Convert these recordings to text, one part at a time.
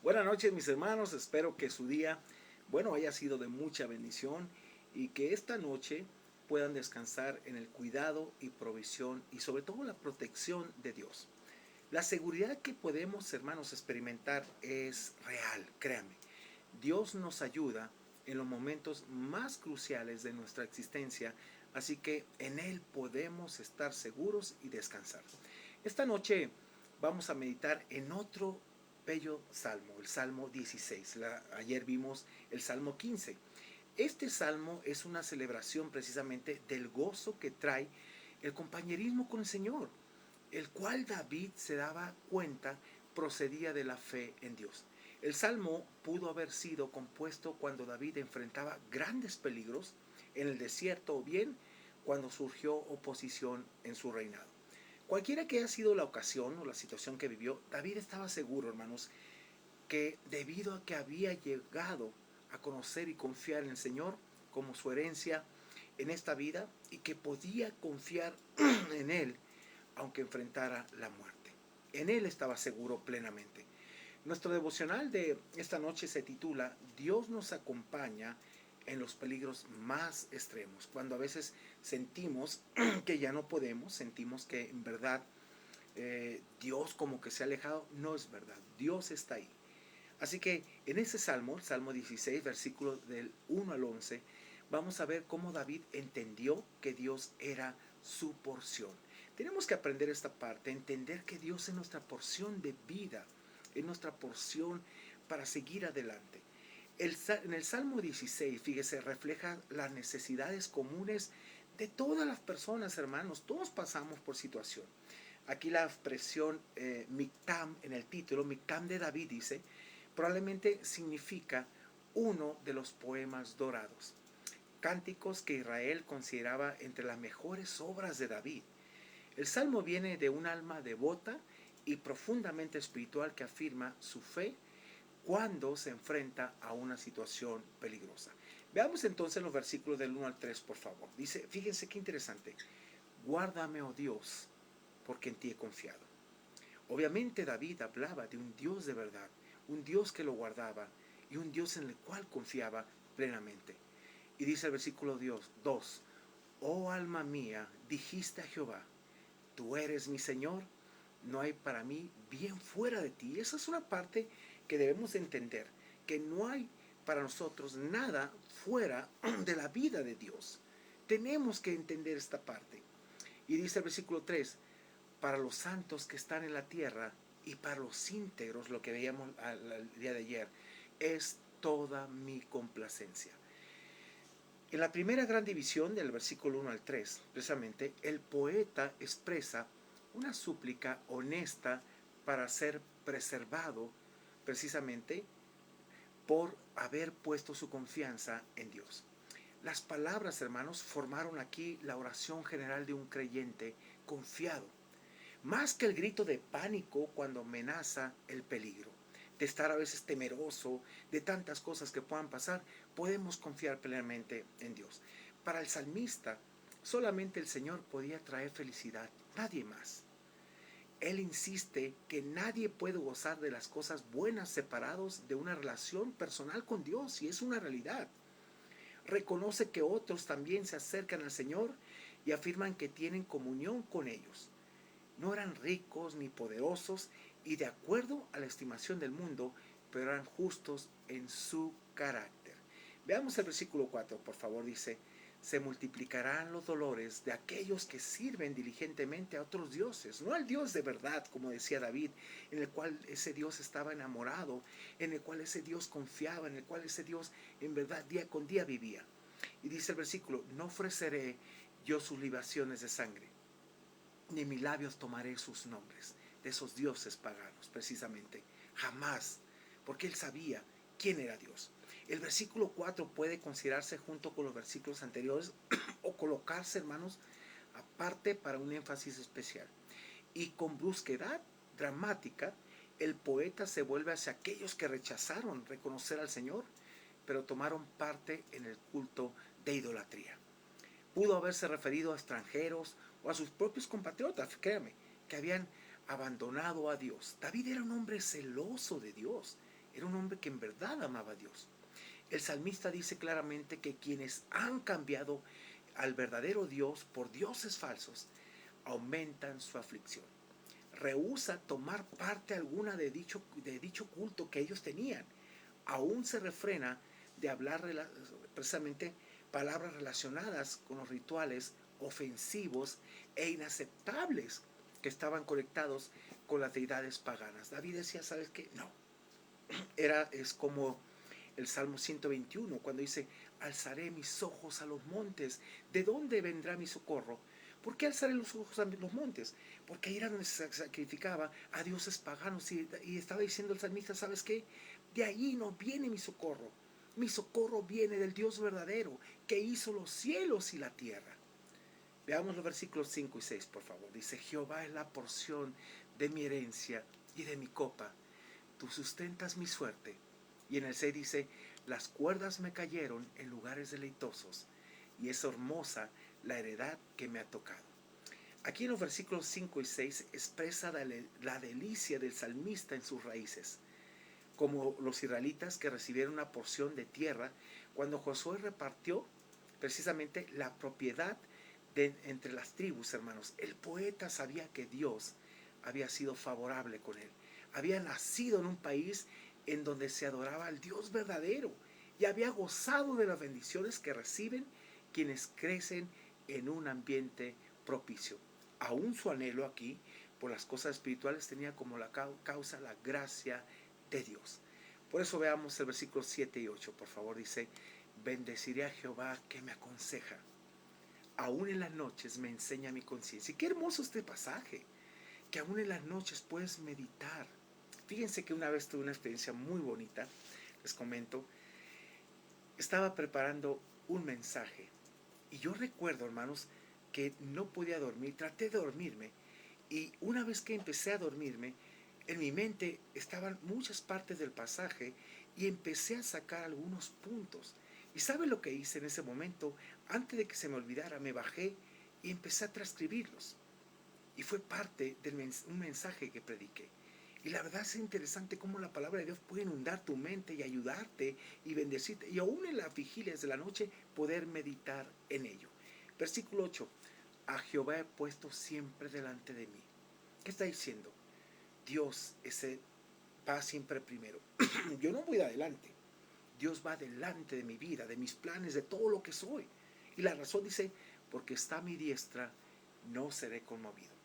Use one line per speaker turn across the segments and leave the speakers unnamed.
Buenas noches, mis hermanos. Espero que su día, haya sido de mucha bendición y que esta noche puedan descansar en el cuidado y provisión y sobre todo la protección de Dios. La seguridad que podemos, hermanos, experimentar es real, créanme. Dios nos ayuda en los momentos más cruciales de nuestra existencia, así que en Él podemos estar seguros y descansar. Esta noche vamos a meditar en otro bello salmo, el Salmo 16. Ayer vimos el Salmo 15. Este salmo es una celebración precisamente del gozo que trae el compañerismo con el Señor, el cual David se daba cuenta procedía de la fe en Dios. El salmo pudo haber sido compuesto cuando David enfrentaba grandes peligros en el desierto o bien cuando surgió oposición en su reinado. Cualquiera que haya sido la ocasión o la situación que vivió, David estaba seguro, hermanos, que debido a que había llegado a conocer y confiar en el Señor como su herencia en esta vida y que podía confiar en Él aunque enfrentara la muerte. En Él estaba seguro plenamente. Nuestro devocional de esta noche se titula Dios nos acompaña en los peligros más extremos. Cuando a veces sentimos que ya no podemos, sentimos que en verdad Dios como que se ha alejado, no es verdad. Dios está ahí. Así que en ese salmo, el Salmo 16, versículos del 1 al 11, vamos a ver cómo David entendió que Dios era su porción. Tenemos que aprender esta parte, entender que Dios es nuestra porción de vida, es nuestra porción para seguir adelante. En el Salmo 16, fíjese, refleja las necesidades comunes de todas las personas, hermanos. Todos pasamos por situación. Aquí la expresión Mictam en el título, Mictam de David dice, probablemente significa uno de los poemas dorados, cánticos que Israel consideraba entre las mejores obras de David. El salmo viene de un alma devota y profundamente espiritual que afirma su fe cuando se enfrenta a una situación peligrosa. Veamos entonces los versículos del 1 al 3, por favor. Dice, fíjense qué interesante. Guárdame, oh Dios, porque en ti he confiado. Obviamente David hablaba de un Dios de verdad, un Dios que lo guardaba y un Dios en el cual confiaba plenamente. Y dice el versículo 2, oh alma mía, dijiste a Jehová, tú eres mi Señor, no hay para mí bien fuera de ti. Esa es una parte que debemos entender, que no hay para nosotros nada fuera de la vida de Dios. Tenemos que entender esta parte. Y dice el versículo 3, para los santos que están en la tierra y para los íntegros, lo que veíamos el día de ayer, es toda mi complacencia. En la primera gran división, del versículo 1 al 3, precisamente, el poeta expresa una súplica honesta para ser preservado, precisamente por haber puesto su confianza en Dios. Las palabras, hermanos, formaron aquí la oración general de un creyente confiado, más que el grito de pánico cuando amenaza el peligro, de estar a veces temeroso de tantas cosas que puedan pasar, podemos confiar plenamente en Dios. Para el salmista, solamente el Señor podía traer felicidad, nadie más. Él insiste que nadie puede gozar de las cosas buenas separados de una relación personal con Dios, y es una realidad. Reconoce que otros también se acercan al Señor y afirman que tienen comunión con ellos. No eran ricos ni poderosos y de acuerdo a la estimación del mundo, pero eran justos en su carácter. Veamos el versículo 4, por favor, dice, se multiplicarán los dolores de aquellos que sirven diligentemente a otros dioses, no al Dios de verdad, como decía David, en el cual ese Dios estaba enamorado, en el cual ese Dios confiaba, en el cual ese Dios en verdad día con día vivía. Y dice el versículo, no ofreceré yo sus libaciones de sangre, ni mis labios tomaré sus nombres, de esos dioses paganos, precisamente, jamás, porque él sabía quién era Dios. El versículo 4 puede considerarse junto con los versículos anteriores o colocarse, hermanos, aparte para un énfasis especial. Y con brusquedad dramática, el poeta se vuelve hacia aquellos que rechazaron reconocer al Señor, pero tomaron parte en el culto de idolatría. Pudo haberse referido a extranjeros o a sus propios compatriotas, créame, que habían abandonado a Dios. David era un hombre celoso de Dios. Era un hombre que en verdad amaba a Dios. El salmista dice claramente que quienes han cambiado al verdadero Dios por dioses falsos aumentan su aflicción. Rehúsa tomar parte alguna de dicho culto que ellos tenían. Aún se refrena de hablar precisamente palabras relacionadas con los rituales ofensivos e inaceptables que estaban conectados con las deidades paganas. David decía, ¿sabes qué? No. Es como el Salmo 121, cuando dice, alzaré mis ojos a los montes, ¿de dónde vendrá mi socorro? ¿Por qué alzaré los ojos a los montes? Porque ahí era donde se sacrificaba a dioses paganos y estaba diciendo el salmista, ¿sabes qué? De ahí no viene mi socorro viene del Dios verdadero, que hizo los cielos y la tierra. Veamos los versículos 5 y 6, por favor. Dice, Jehová es la porción de mi herencia y de mi copa, tú sustentas mi suerte. Y en el 6 dice, las cuerdas me cayeron en lugares deleitosos, y es hermosa la heredad que me ha tocado. Aquí en los versículos 5 y 6 expresa la delicia del salmista en sus raíces, como los israelitas que recibieron una porción de tierra cuando Josué repartió precisamente la propiedad entre las tribus, hermanos. El poeta sabía que Dios había sido favorable con él. Había nacido en un país en donde se adoraba al Dios verdadero y había gozado de las bendiciones que reciben quienes crecen en un ambiente propicio. Aún su anhelo aquí por las cosas espirituales tenía como la causa la gracia de Dios. Por eso veamos el versículo 7 y 8, por favor. Dice, bendeciré a Jehová que me aconseja. Aún en las noches me enseña mi conciencia. Y qué hermoso este pasaje, que aún en las noches puedes meditar. Fíjense que una vez tuve una experiencia muy bonita, les comento. Estaba preparando un mensaje y yo recuerdo, hermanos, que no podía dormir. Traté de dormirme y una vez que empecé a dormirme, en mi mente estaban muchas partes del pasaje y empecé a sacar algunos puntos. ¿Y sabe lo que hice en ese momento? Antes de que se me olvidara, me bajé y empecé a transcribirlos. Y fue parte de un mensaje que prediqué. Y la verdad es interesante cómo la palabra de Dios puede inundar tu mente y ayudarte y bendecirte. Y aún en las vigilias de la noche poder meditar en ello. Versículo 8. A Jehová he puesto siempre delante de mí. ¿Qué está diciendo? Dios va siempre primero. Yo no voy adelante. Dios va delante de mi vida, de mis planes, de todo lo que soy. Y la razón dice, porque está a mi diestra, no seré conmovido.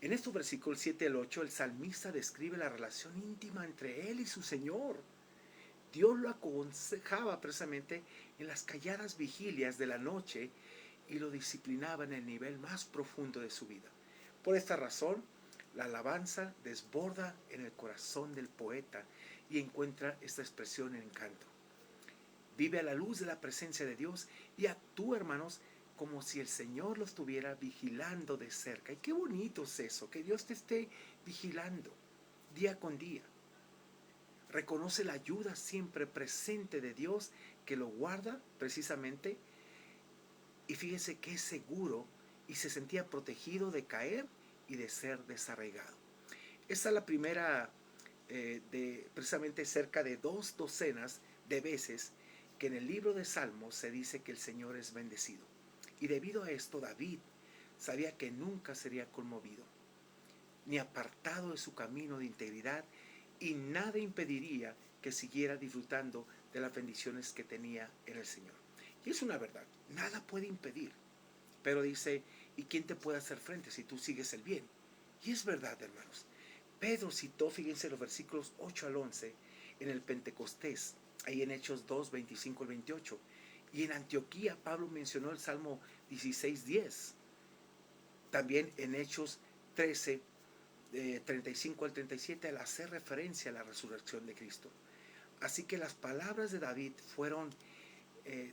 En estos versículos 7 al 8, el salmista describe la relación íntima entre él y su Señor. Dios lo aconsejaba precisamente en las calladas vigilias de la noche y lo disciplinaba en el nivel más profundo de su vida. Por esta razón, la alabanza desborda en el corazón del poeta y encuentra esta expresión en canto. Vive a la luz de la presencia de Dios y actúa, hermanos, como si el Señor lo estuviera vigilando de cerca. Y qué bonito es eso, que Dios te esté vigilando día con día. Reconoce la ayuda siempre presente de Dios que lo guarda precisamente. Y fíjese que es seguro y se sentía protegido de caer y de ser desarraigado. Esta es la primera de precisamente cerca de 2 docenas de veces que en el libro de Salmos se dice que el Señor es bendecido. Y debido a esto David sabía que nunca sería conmovido, ni apartado de su camino de integridad, y nada impediría que siguiera disfrutando de las bendiciones que tenía en el Señor. Y es una verdad, nada puede impedir. Pero dice, ¿y quién te puede hacer frente si tú sigues el bien? Y es verdad, hermanos. Pedro citó, fíjense los versículos 8 al 11, en el Pentecostés, ahí en Hechos 2, 25 al 28. Y en Antioquía Pablo mencionó el Salmo 16, 10. También en Hechos 13, 35 al 37, al hacer referencia a la resurrección de Cristo. Así que las palabras de David fueron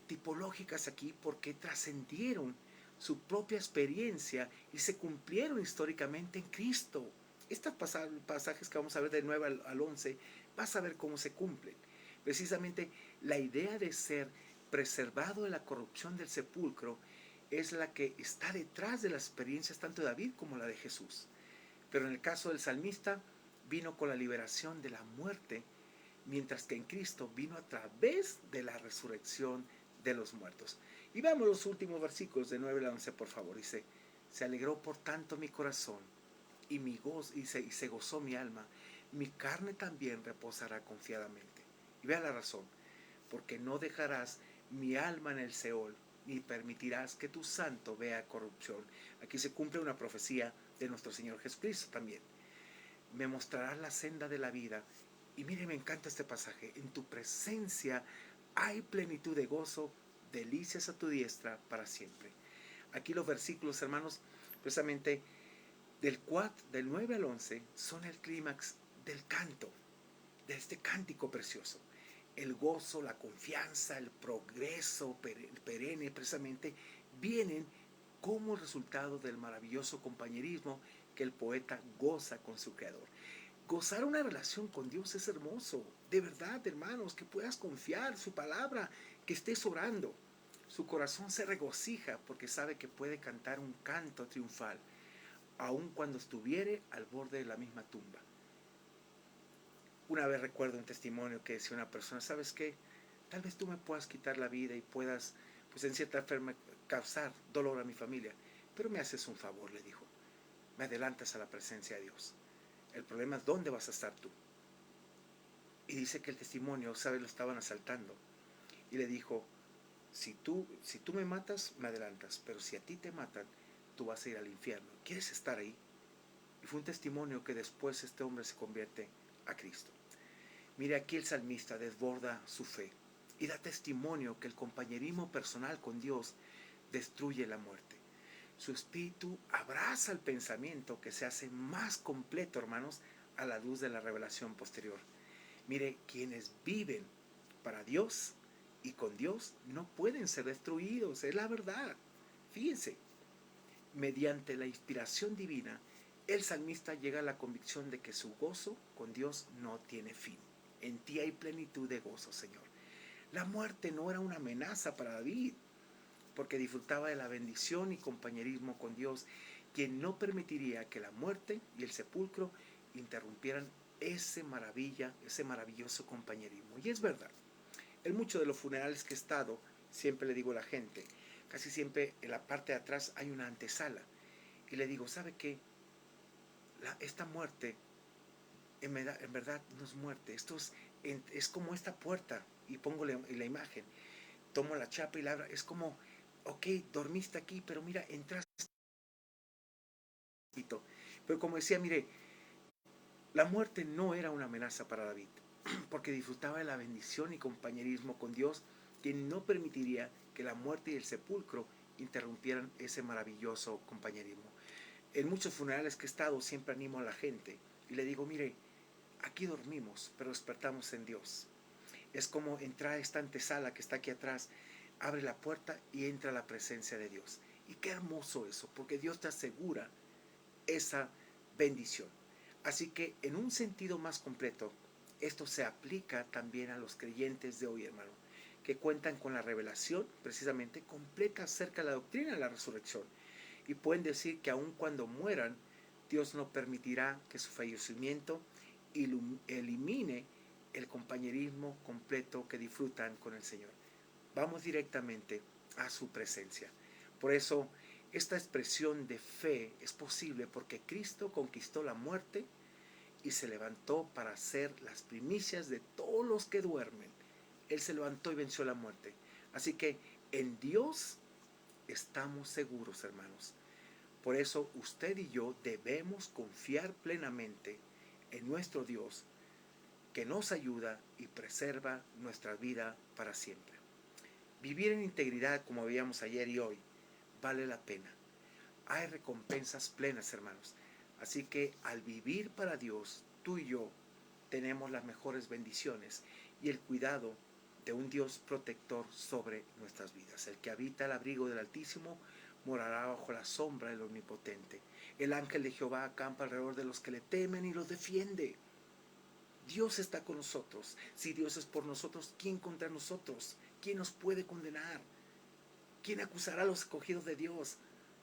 tipológicas aquí porque trascendieron su propia experiencia y se cumplieron históricamente en Cristo. Estos pasajes que vamos a ver de 9 al 11, vas a ver cómo se cumplen. Precisamente la idea de ser preservado de la corrupción del sepulcro es la que está detrás de las experiencias tanto de David como la de Jesús. Pero en el caso del salmista, vino con la liberación de la muerte, mientras que en Cristo vino a través de la resurrección de los muertos. Y veamos los últimos versículos de 9 al 11, por favor. Dice, se alegró por tanto mi corazón y se gozó mi alma, mi carne también reposará confiadamente. Y vea la razón, porque no dejarás mi alma en el Seol, ni permitirás que tu santo vea corrupción. Aquí se cumple una profecía de nuestro Señor Jesucristo también. Me mostrarás la senda de la vida. Y mire, me encanta este pasaje. En tu presencia hay plenitud de gozo, delicias a tu diestra para siempre. Aquí los versículos, hermanos, precisamente del 9 al 11 son el clímax del canto, de este cántico precioso. El gozo, la confianza, el progreso perenne precisamente vienen como resultado del maravilloso compañerismo que el poeta goza con su creador. Gozar una relación con Dios es hermoso, de verdad, hermanos, que puedas confiar su palabra, que estés orando. Su corazón se regocija porque sabe que puede cantar un canto triunfal, aun cuando estuviere al borde de la misma tumba. Una vez recuerdo un testimonio que decía una persona, ¿sabes qué? Tal vez tú me puedas quitar la vida y puedas, pues en cierta forma, causar dolor a mi familia, pero me haces un favor, le dijo, me adelantas a la presencia de Dios. El problema es dónde vas a estar tú. Y dice que el testimonio, ¿sabes? Lo estaban asaltando. Y le dijo, si tú me matas, me adelantas, pero si a ti te matan, tú vas a ir al infierno. ¿Quieres estar ahí? Y fue un testimonio que después este hombre se convierte a Cristo. Mire, aquí el salmista desborda su fe y da testimonio que el compañerismo personal con Dios destruye la muerte. Su espíritu abraza el pensamiento que se hace más completo, hermanos, a la luz de la revelación posterior. Mire, quienes viven para Dios y con Dios no pueden ser destruidos, es la verdad. Fíjense, mediante la inspiración divina, el salmista llega a la convicción de que su gozo con Dios no tiene fin. En ti hay plenitud de gozo, Señor. La muerte no era una amenaza para David, porque disfrutaba de la bendición y compañerismo con Dios, quien no permitiría que la muerte y el sepulcro interrumpieran ese maravilloso compañerismo. Y es verdad, en muchos de los funerales que he estado, siempre le digo a la gente, casi siempre en la parte de atrás hay una antesala, y le digo, ¿sabe qué? Esta muerte en verdad no es muerte, es como esta puerta, y pongo la imagen, tomo la chapa y la abro, es como, ok, dormiste aquí, pero mira, entraste. Pero como decía, mire, la muerte no era una amenaza para David, porque disfrutaba de la bendición y compañerismo con Dios, quien no permitiría que la muerte y el sepulcro interrumpieran ese maravilloso compañerismo. En muchos funerales que he estado siempre animo a la gente y le digo, mire, aquí dormimos, pero despertamos en Dios. Es como entrar a esta antesala que está aquí atrás, abre la puerta y entra a la presencia de Dios. Y qué hermoso eso, porque Dios te asegura esa bendición. Así que en un sentido más completo, esto se aplica también a los creyentes de hoy, hermano, que cuentan con la revelación precisamente completa acerca de la doctrina de la resurrección. Y pueden decir que aun cuando mueran, Dios no permitirá que su fallecimiento elimine el compañerismo completo que disfrutan con el Señor. Vamos directamente a su presencia. Por eso, esta expresión de fe es posible porque Cristo conquistó la muerte y se levantó para ser las primicias de todos los que duermen. Él se levantó y venció la muerte. Así que en Dios estamos seguros, hermanos. Por eso usted y yo debemos confiar plenamente en nuestro Dios, que nos ayuda y preserva nuestra vida para siempre. Vivir en integridad, como veíamos ayer y hoy, vale la pena. Hay recompensas plenas, hermanos. Así que al vivir para Dios, tú y yo tenemos las mejores bendiciones y el cuidado de un Dios protector sobre nuestras vidas. El que habita el abrigo del Altísimo morará bajo la sombra del Omnipotente. El ángel de Jehová acampa alrededor de los que le temen y los defiende. Dios está con nosotros. Si Dios es por nosotros, ¿quién contra nosotros? ¿Quién nos puede condenar? ¿Quién acusará a los escogidos de Dios?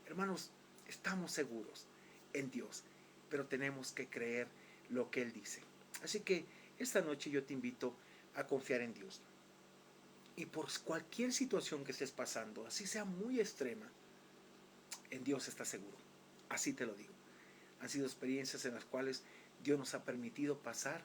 Hermanos, estamos seguros en Dios, pero tenemos que creer lo que Él dice. Así que esta noche yo te invito a confiar en Dios. Y por cualquier situación que estés pasando, así sea muy extrema, en Dios estás seguro. Así te lo digo. Han sido experiencias en las cuales Dios nos ha permitido pasar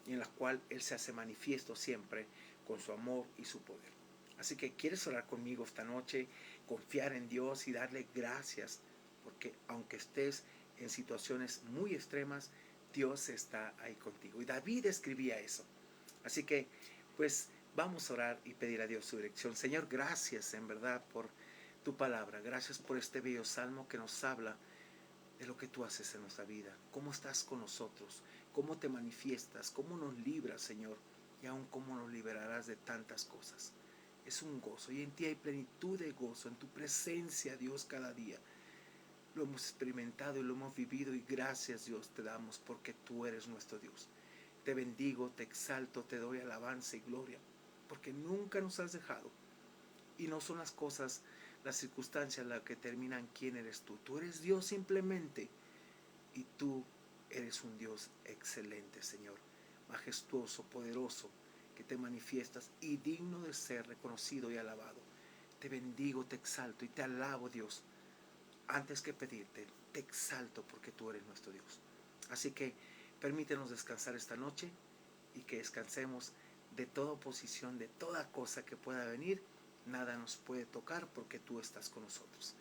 y en las cuales Él se hace manifiesto siempre con su amor y su poder. Así que quieres orar conmigo esta noche, confiar en Dios y darle gracias, porque aunque estés en situaciones muy extremas, Dios está ahí contigo. Y David escribía eso. Así que, pues, vamos a orar y pedir a Dios su dirección. Señor, gracias en verdad por tu palabra. Gracias por este bello salmo que nos habla de lo que tú haces en nuestra vida. Cómo estás con nosotros, cómo te manifiestas, cómo nos libras, Señor, y aún cómo nos liberarás de tantas cosas. Es un gozo y en ti hay plenitud de gozo, en tu presencia, Dios, cada día. Lo hemos experimentado y lo hemos vivido y gracias, Dios, te damos porque tú eres nuestro Dios. Te bendigo, te exalto, te doy alabanza y gloria, porque nunca nos has dejado. Y no son las cosas, las circunstancias las que determinan quién eres tú. Tú eres Dios simplemente y tú eres un Dios excelente, Señor, majestuoso, poderoso, que te manifiestas y digno de ser reconocido y alabado. Te bendigo, te exalto y te alabo, Dios. Antes que pedirte, te exalto porque tú eres nuestro Dios. Así que permítenos descansar esta noche y que descansemos de toda oposición, de toda cosa que pueda venir. Nada nos puede tocar porque tú estás con nosotros.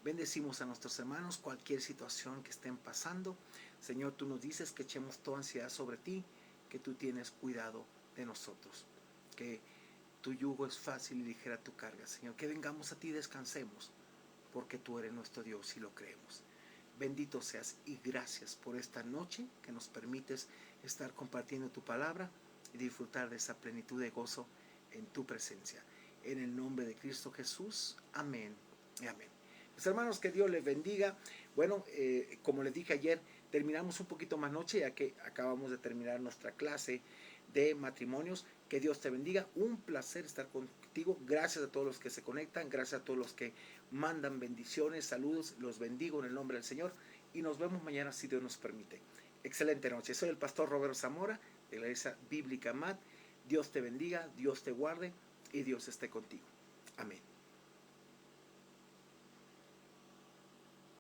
Bendecimos a nuestros hermanos, cualquier situación que estén pasando. Señor, tú nos dices que echemos toda ansiedad sobre ti, que tú tienes cuidado de nosotros, que tu yugo es fácil y ligera tu carga. Señor, que vengamos a ti y descansemos, porque tú eres nuestro Dios y lo creemos. Bendito seas y gracias por esta noche que nos permites estar compartiendo tu palabra y disfrutar de esa plenitud de gozo en tu presencia. En el nombre de Cristo Jesús, amén y amén. Mis hermanos, que Dios les bendiga. Bueno, como les dije ayer, terminamos un poquito más noche ya que acabamos de terminar nuestra clase de matrimonios. Que Dios te bendiga. Un placer estar contigo. Gracias a todos los que se conectan. Gracias a todos los que mandan bendiciones, saludos. Los bendigo en el nombre del Señor. Y nos vemos mañana si Dios nos permite. Excelente noche. Soy el pastor Roberto Zamora de la Iglesia Bíblica MAT. Dios te bendiga, Dios te guarde y Dios esté contigo. Amén.